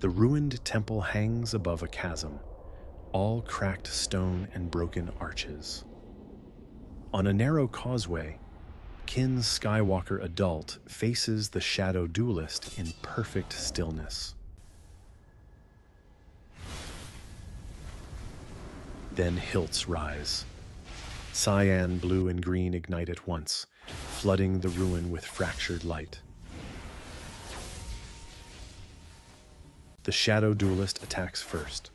The ruined temple hangs above a chasm, all cracked stone and broken arches. On a narrow causeway, Anakin Skywalker adult faces the shadow duelist in perfect stillness. Then hilts rise. Cyan, blue, and green ignite at once, flooding the ruin with fractured light. The shadow duelist attacks first,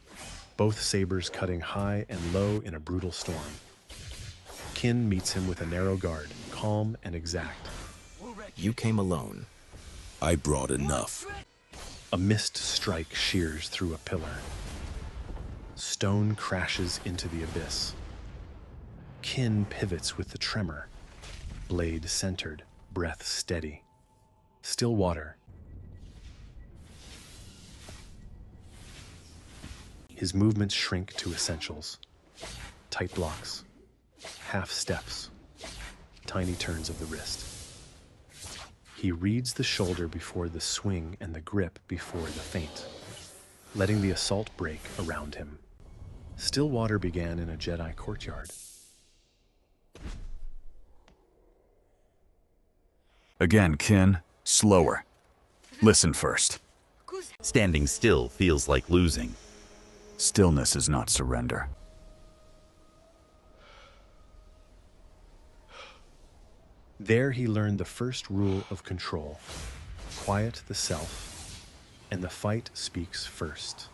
both sabers cutting high and low in a brutal storm. Kin meets him with a narrow guard, calm and exact. You came alone. I brought enough. A mist strike shears through a pillar. Stone crashes into the abyss. Kin pivots with the tremor, blade centered, breath steady. Still water. His movements shrink to essentials. Tight blocks, half steps, tiny turns of the wrist. He reads the shoulder before the swing and the grip before the feint, letting the assault break around him. Still water began in a Jedi courtyard. Again, Kin, slower. Listen first. Standing still feels like losing. Stillness is not surrender. There he learned the first rule of control. Quiet the self, and the fight speaks first.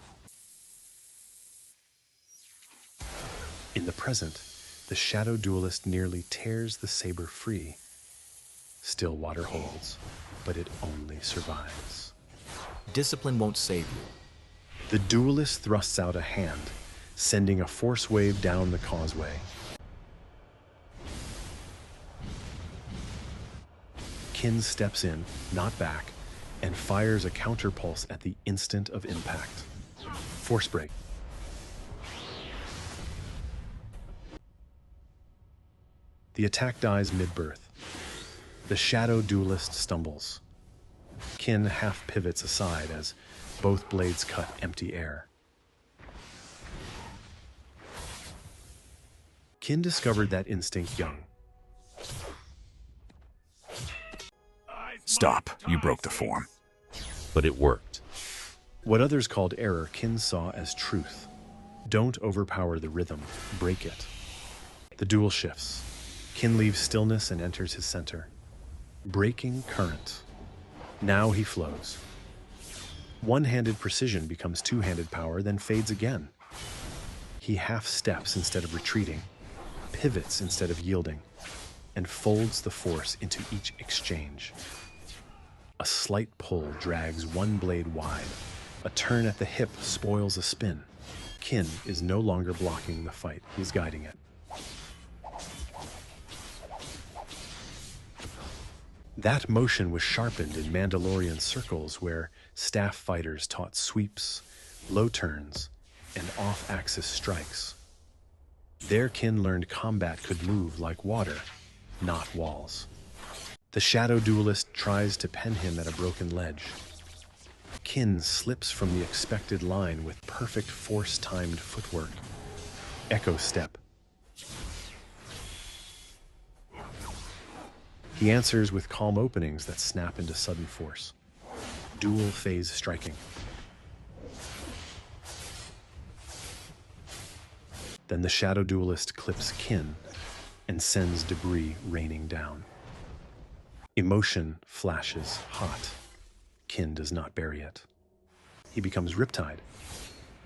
In the present, the shadow duelist nearly tears the saber free. Still water holds, but it only survives. Discipline won't save you. The duelist thrusts out a hand, sending a force wave down the causeway. Kin steps in, not back, and fires a counterpulse at the instant of impact. Force break. The attack dies mid-birth. The shadow duelist stumbles. Kin half pivots aside as both blades cut empty air. Kin discovered that instinct young. Stop, you broke the form. But it worked. What others called error, Kin saw as truth. Don't overpower the rhythm, break it. The duel shifts. Kin leaves stillness and enters his center. Breaking current. Now he flows. One-handed precision becomes two-handed power, then fades again. He half steps instead of retreating, pivots instead of yielding, and folds the force into each exchange. A slight pull drags one blade wide. A turn at the hip spoils a spin. Kin is no longer blocking the fight, he's guiding it. That motion was sharpened in Mandalorian circles where staff fighters taught sweeps, low turns, and off-axis strikes. There Kin learned combat could move like water, not walls. The shadow duelist tries to pen him at a broken ledge. Kin slips from the expected line with perfect force-timed footwork. Echo step. He answers with calm openings that snap into sudden force. Dual phase striking. Then the shadow duelist clips Kin and sends debris raining down. Emotion flashes hot. Kin does not bury it. He becomes riptide.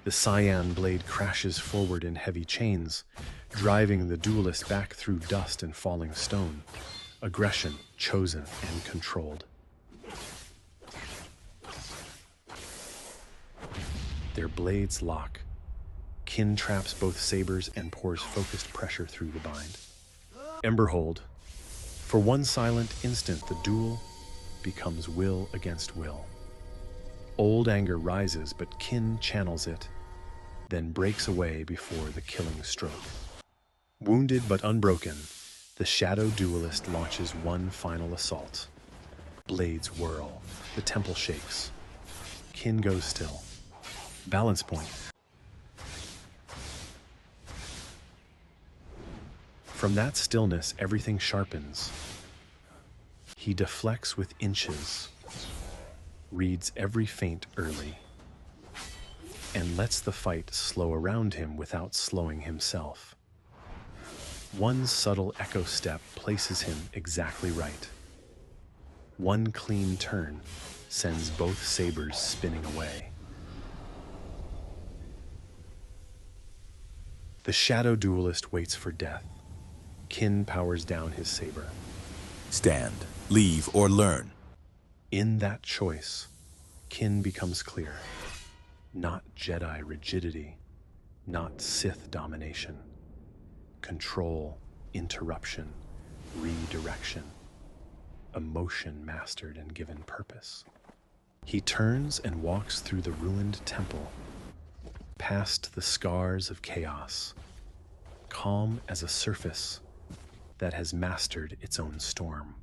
The cyan blade crashes forward in heavy chains, driving the duelist back through dust and falling stone. Aggression chosen and controlled. Their blades lock. Kin traps both sabers and pours focused pressure through the bind. Emberhold. For one silent instant, the duel becomes will against will. Old anger rises, but Kin channels it, then breaks away before the killing stroke. Wounded but unbroken, the shadow duelist launches one final assault. Blades whirl. The temple shakes. Kin goes still. Balance point. From that stillness, everything sharpens. He deflects with inches, reads every feint early, and lets the fight slow around him without slowing himself. One subtle echo step places him exactly right. One clean turn sends both sabers spinning away. The shadow duelist waits for death. Kin powers down his saber. Stand, leave, or learn. In that choice, Kin becomes clear. Not Jedi rigidity, not Sith domination. Control, interruption, redirection. Emotion mastered and given purpose. He turns and walks through the ruined temple, past the scars of chaos, calm as a surface that has mastered its own storm.